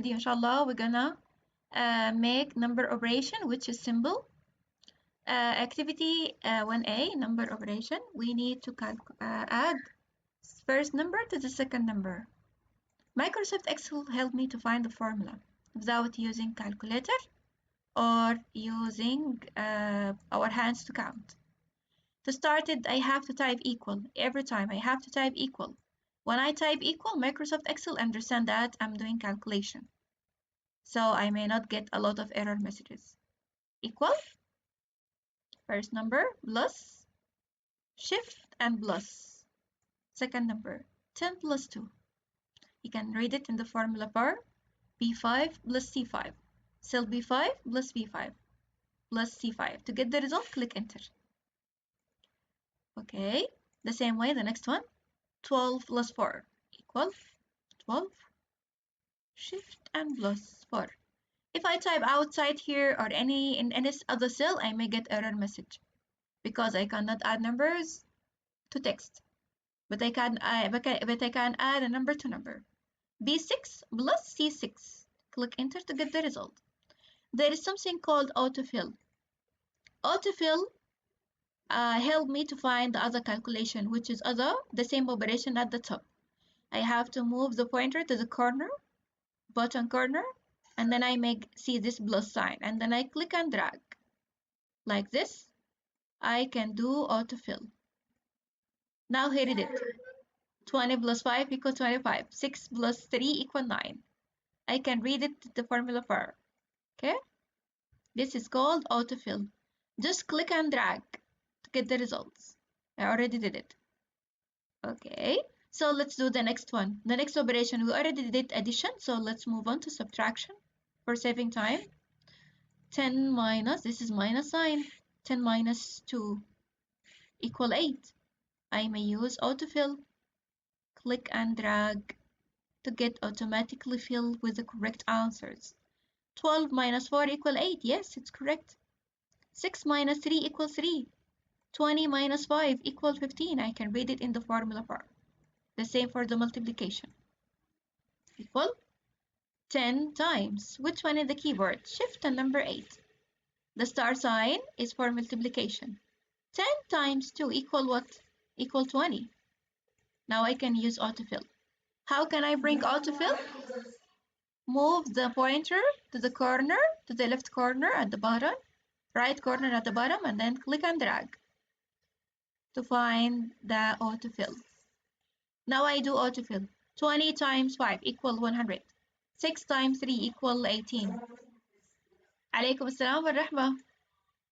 Inshallah, we're gonna make number operation, which is simple. Activity 1A, number operation. We need to add first number to the second number. Microsoft Excel helped me to find the formula without using calculator or using our hands to count. To start it, I have to type equal. Every time I have to type equal. When I type equal, Microsoft Excel understands that I'm doing calculation. So I may not get a lot of error messages. Equal, first number, plus, shift and plus. Second number, 10 plus 2. You can read it in the formula bar, B5 plus C5. Cell B5 plus B5 plus C5. To get the result, click enter. Okay, the same way, the next one, 12 plus 4 equal 12, shift and plus 4. If I type outside here or in any other cell, I may get error message because I cannot add numbers to text. But I can add a number to number. B6 plus C6. Click enter to get the result. There is something called autofill. Autofill helped me to find the other calculation, which is the same operation at the top. I have to move the pointer to the corner, bottom corner, and then I see this plus sign, and then I click and drag. Like this, I can do autofill. Now here it is. 20 plus 5 equals 25. 6 plus 3 equals 9. I can read it the formula bar. Okay? This is called autofill. Just click and drag to get the results. I already did it. Okay, so let's do the next one. The next operation, we already did addition, so let's move on to subtraction for saving time. 10 minus, this is minus sign, 10 minus 2 equal 8. I may use autofill. Click and drag to get automatically filled with the correct answers. 12 minus 4 equal 8. Yes, it's correct. 6 minus 3 equals 3. 20 minus 5 equals 15. I can read it in the formula bar. The same for the multiplication. Equal 10 times. Which one is the keyboard? Shift and number 8. The star sign is for multiplication. 10 times 2 equal what? Equal 20. Now I can use autofill. How can I bring autofill? Move the pointer to the corner, to the left corner at the bottom, right corner at the bottom, and then click and drag to find the autofill. Now I do autofill. 20 times 5 equal 100. 6 times 3 equal 18. عليكم السلام والرحمة.